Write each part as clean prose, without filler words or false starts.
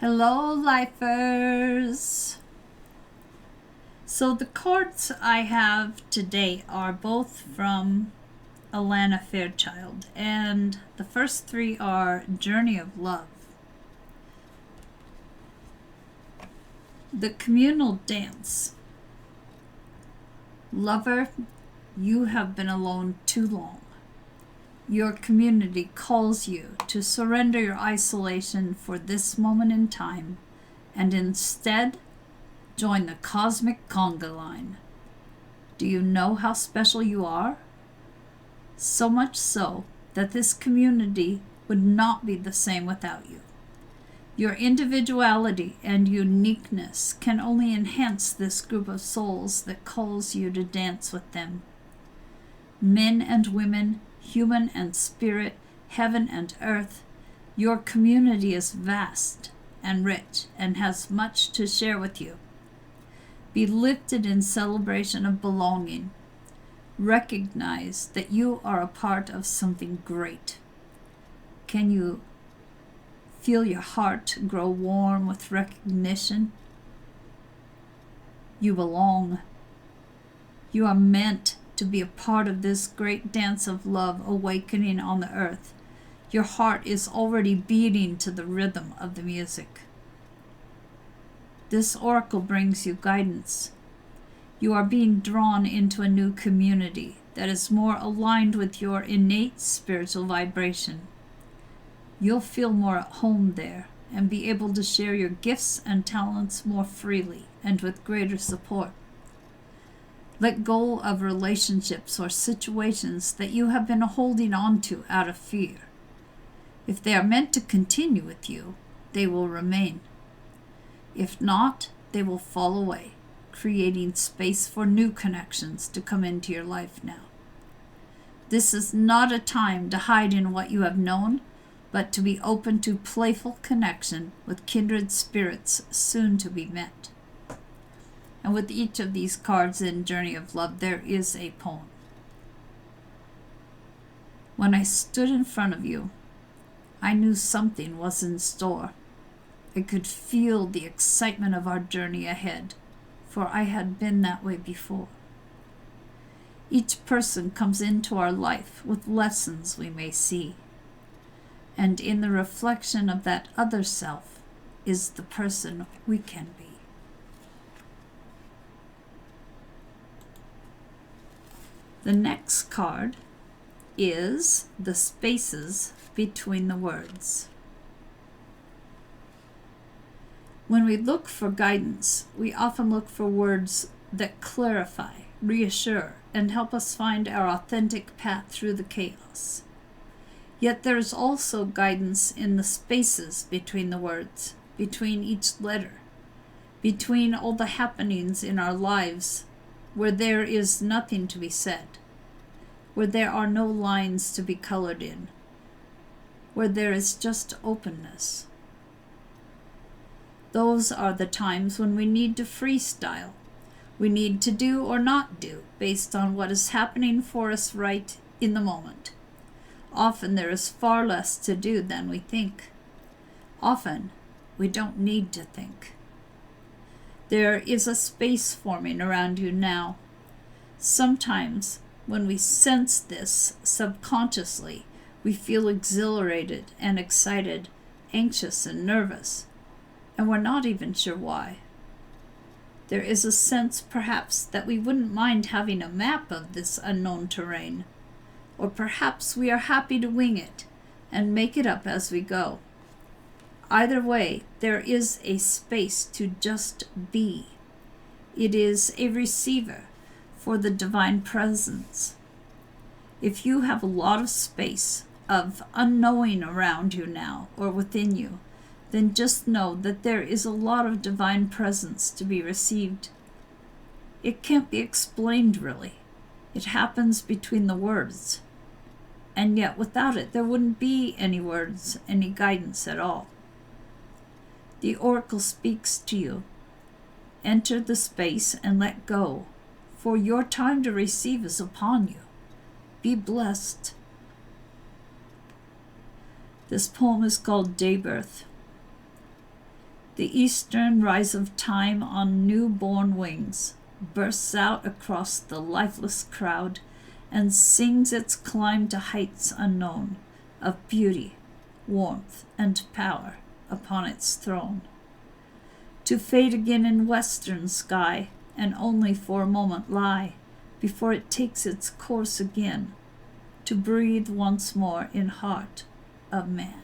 Hello, lifers! So the cards I have today are both from Alana Fairchild, and the first three are Journey of Love. The communal dance. Lover, you have been alone too long. Your community calls you to surrender your isolation for this moment in time and instead join the cosmic conga line. Do you know how special you are? So much so that this community would not be the same without you. Your individuality and uniqueness can only enhance this group of souls that calls you to dance with them. Men and women, human and spirit, heaven and earth, your community is vast and rich and has much to share with you. Be lifted in celebration of belonging. Recognize that you are a part of something great. Can you feel your heart grow warm with recognition? You belong. You are meant to be a part of this great dance of love awakening on the earth. Your heart is already beating to the rhythm of the music. This oracle brings you guidance. You are being drawn into a new community that is more aligned with your innate spiritual vibration. You'll feel more at home there and be able to share your gifts and talents more freely and with greater support. Let go of relationships or situations that you have been holding on to out of fear. If they are meant to continue with you, they will remain. If not, they will fall away, creating space for new connections to come into your life now. This is not a time to hide in what you have known, but to be open to playful connection with kindred spirits soon to be met. And with each of these cards in Journey of Love, there is a poem. When I stood in front of you, I knew something was in store. I could feel the excitement of our journey ahead, for I had been that way before. Each person comes into our life with lessons we may see, and in the reflection of that other self is the person we can be. The next card is the spaces between the words. When we look for guidance, we often look for words that clarify, reassure, and help us find our authentic path through the chaos. Yet there is also guidance in the spaces between the words, between each letter, between all the happenings in our lives where there is nothing to be said, where there are no lines to be colored in, where there is just openness. Those are the times when we need to freestyle. We need to do or not do based on what is happening for us right in the moment. Often there is far less to do than we think. Often we don't need to think. There is a space forming around you now. Sometimes when we sense this subconsciously, we feel exhilarated and excited, anxious and nervous, and we're not even sure why. There is a sense perhaps that we wouldn't mind having a map of this unknown terrain, or perhaps we are happy to wing it and make it up as we go. Either way, there is a space to just be. It is a receiver for the divine presence. If you have a lot of space of unknowing around you now or within you, then just know that there is a lot of divine presence to be received. It can't be explained really. It happens between the words. And yet without it, there wouldn't be any words, any guidance at all. The oracle speaks to you. Enter the space and let go, for your time to receive is upon you. Be blessed. This poem is called Daybirth. The eastern rise of time on newborn wings bursts out across the lifeless crowd and sings its climb to heights unknown of beauty, warmth, and power upon its throne. To fade again in western sky and only for a moment lie before it takes its course again, to breathe once more in heart of man.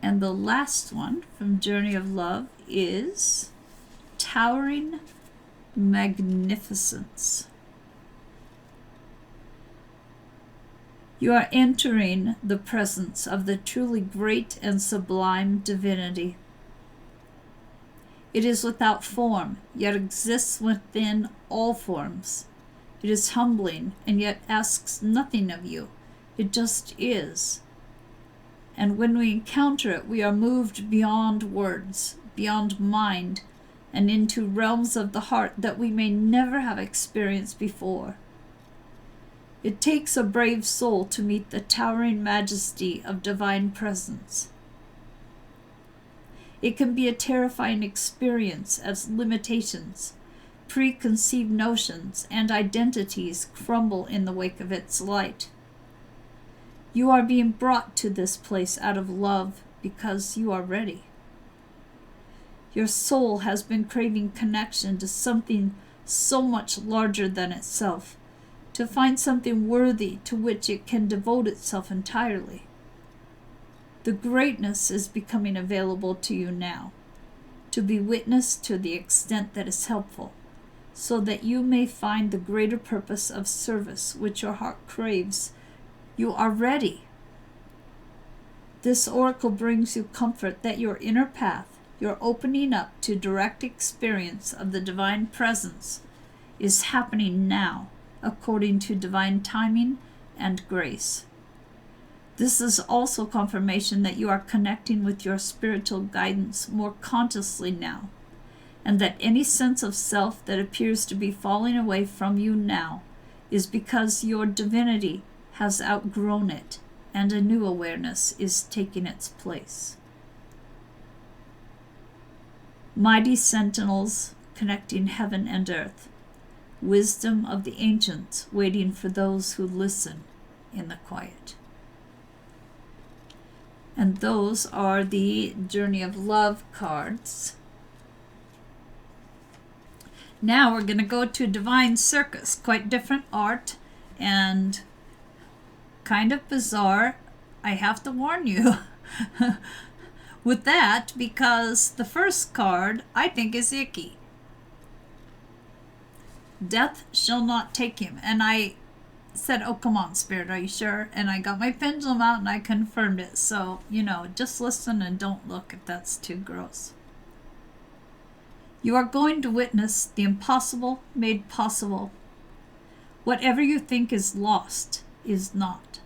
And the last one from Journey of Love is Towering Magnificence. You are entering the presence of the truly great and sublime divinity. It is without form, yet exists within all forms. It is humbling, and yet asks nothing of you. It just is. And when we encounter it, we are moved beyond words, beyond mind, and into realms of the heart that we may never have experienced before. It takes a brave soul to meet the towering majesty of divine presence. It can be a terrifying experience as limitations, preconceived notions, and identities crumble in the wake of its light. You are being brought to this place out of love because you are ready. Your soul has been craving connection to something so much larger than itself, to find something worthy to which it can devote itself entirely. The greatness is becoming available to you now, to be witnessed to the extent that is helpful, so that you may find the greater purpose of service which your heart craves. You are ready. This oracle brings you comfort that your inner path, your opening up to direct experience of the divine presence, is happening now, according to divine timing and grace. This is also confirmation that you are connecting with your spiritual guidance more consciously now, and that any sense of self that appears to be falling away from you now is because your divinity has outgrown it, and a new awareness is taking its place. Mighty sentinels connecting heaven and earth, wisdom of the ancients waiting for those who listen in the quiet. And those are the Journey of Love cards. Now we're going to go to Divine Circus. Quite different art and kind of bizarre. I have to warn you with that, because the first card I think is icky. Death shall not take him. And I said, oh, come on, Spirit, are you sure? And I got my pendulum out and I confirmed it. So, just listen and don't look if that's too gross. You are going to witness the impossible made possible. Whatever you think is lost is not.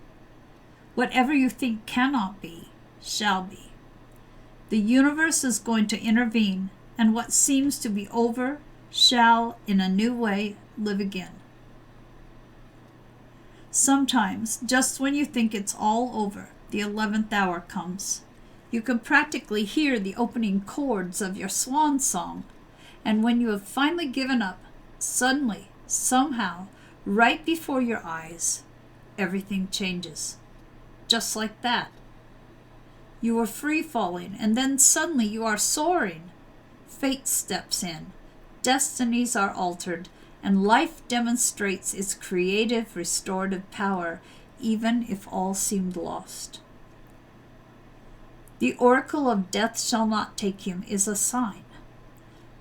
Whatever you think cannot be, shall be. The universe is going to intervene, and what seems to be over shall, in a new way, live again. Sometimes, just when you think it's all over, the 11th hour comes. You can practically hear the opening chords of your swan song, and when you have finally given up, suddenly, somehow, right before your eyes, everything changes. Just like that. You were free falling, and then suddenly you are soaring. Fate steps in. Destinies are altered, and life demonstrates its creative, restorative power, even if all seemed lost. The oracle of death shall not take him is a sign.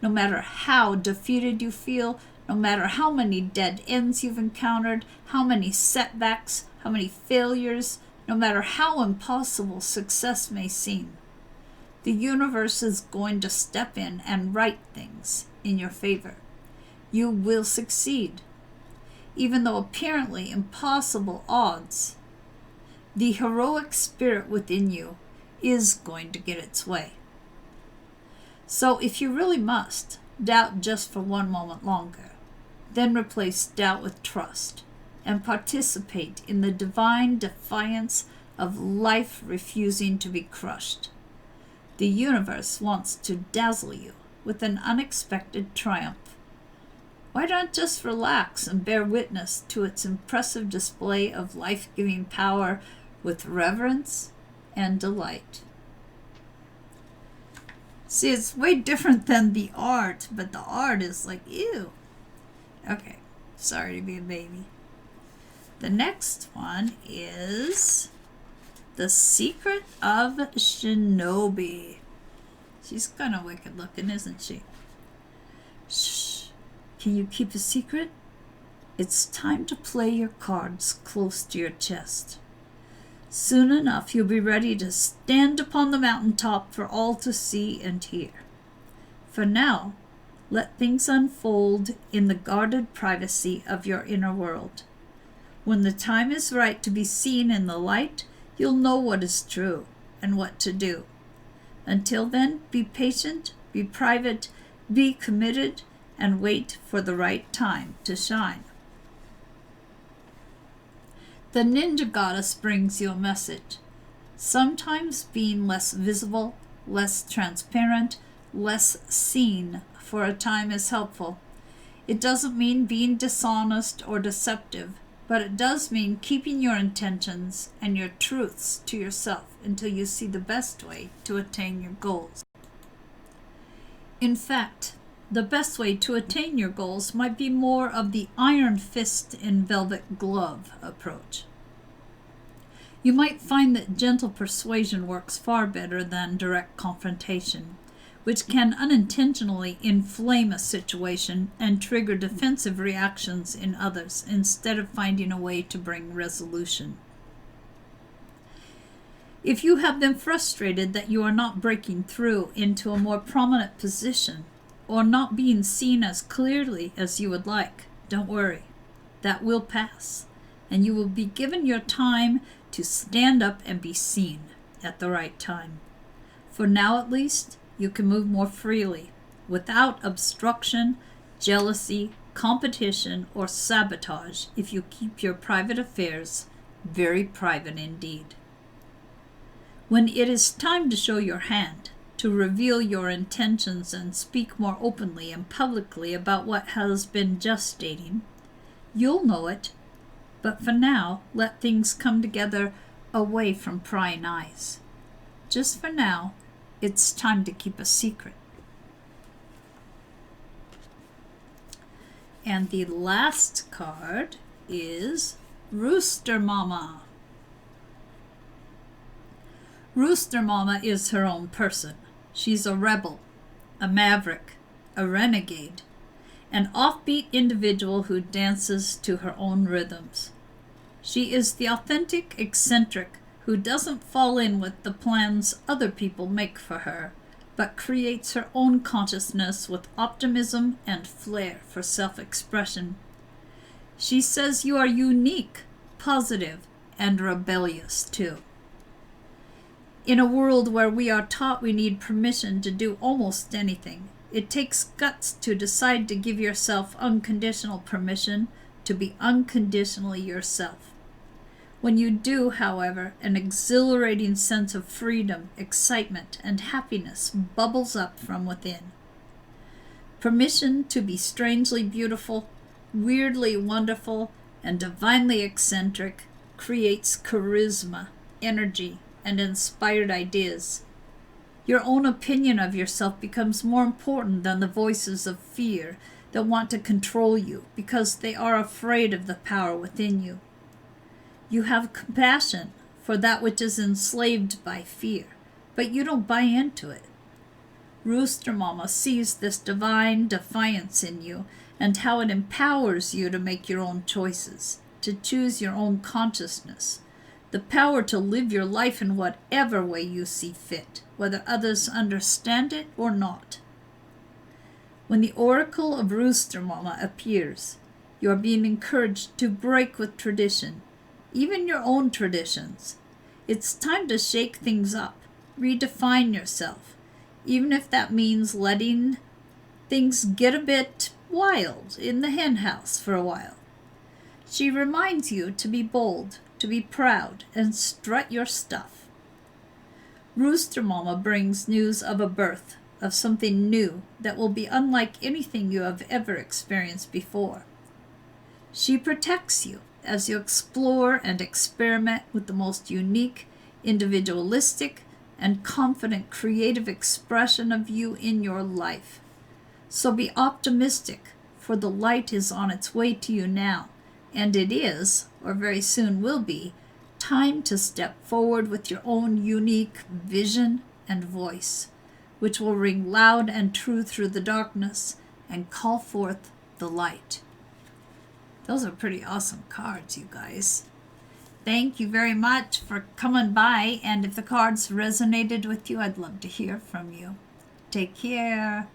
No matter how defeated you feel, no matter how many dead ends you've encountered, how many setbacks, how many failures, no matter how impossible success may seem, the universe is going to step in and right things in your favor. You will succeed. Even though apparently impossible odds, the heroic spirit within you is going to get its way. So if you really must, doubt just for one moment longer, then replace doubt with trust and participate in the divine defiance of life refusing to be crushed. The universe wants to dazzle you with an unexpected triumph. Why not just relax and bear witness to its impressive display of life-giving power with reverence and delight? See, it's way different than the art, but the art is like, ew. Okay, sorry to be a baby. The next one is The Secret of Shinobi. She's kind of wicked looking, isn't she? Shh. Can you keep a secret? It's time to play your cards close to your chest. Soon enough, you'll be ready to stand upon the mountaintop for all to see and hear. For now, let things unfold in the guarded privacy of your inner world. When the time is right to be seen in the light, you'll know what is true and what to do. Until then, be patient, be private, be committed, and wait for the right time to shine. The Ninja Goddess brings you a message. Sometimes being less visible, less transparent, less seen for a time is helpful. It doesn't mean being dishonest or deceptive, but it does mean keeping your intentions and your truths to yourself until you see the best way to attain your goals. In fact, the best way to attain your goals might be more of the iron fist in velvet glove approach. You might find that gentle persuasion works far better than direct confrontation, which can unintentionally inflame a situation and trigger defensive reactions in others instead of finding a way to bring resolution. If you have been frustrated that you are not breaking through into a more prominent position, or not being seen as clearly as you would like, don't worry. That will pass, and you will be given your time to stand up and be seen at the right time. For now, at least, you can move more freely, without obstruction, jealousy, competition, or sabotage if you keep your private affairs very private indeed. When it is time to show your hand, to reveal your intentions and speak more openly and publicly about what has been gestating, you'll know it, but for now, let things come together away from prying eyes. Just for now, it's time to keep a secret. And the last card is Rooster Mama. Rooster Mama is her own person. She's a rebel, a maverick, a renegade, an offbeat individual who dances to her own rhythms. She is the authentic eccentric who doesn't fall in with the plans other people make for her, but creates her own consciousness with optimism and flair for self-expression. She says you are unique, positive, and rebellious too. In a world where we are taught we need permission to do almost anything, it takes guts to decide to give yourself unconditional permission to be unconditionally yourself. When you do, however, an exhilarating sense of freedom, excitement, and happiness bubbles up from within. Permission to be strangely beautiful, weirdly wonderful, and divinely eccentric creates charisma, energy, and inspired ideas. Your own opinion of yourself becomes more important than the voices of fear that want to control you because they are afraid of the power within you. You have compassion for that which is enslaved by fear, but you don't buy into it. Rooster Mama sees this divine defiance in you and how it empowers you to make your own choices, to choose your own consciousness, the power to live your life in whatever way you see fit, whether others understand it or not. When the oracle of Rooster Mama appears, you are being encouraged to break with tradition, even your own traditions. It's time to shake things up, redefine yourself, even if that means letting things get a bit wild in the hen house for a while. She reminds you to be bold, to be proud, and strut your stuff. Rooster Mama brings news of a birth, of something new that will be unlike anything you have ever experienced before. She protects you as you explore and experiment with the most unique, individualistic, and confident creative expression of you in your life. So be optimistic, for the light is on its way to you now, and it is, or very soon will be, time to step forward with your own unique vision and voice, which will ring loud and true through the darkness and call forth the light. Those are pretty awesome cards, you guys. Thank you very much for coming by, and if the cards resonated with you, I'd love to hear from you. Take care.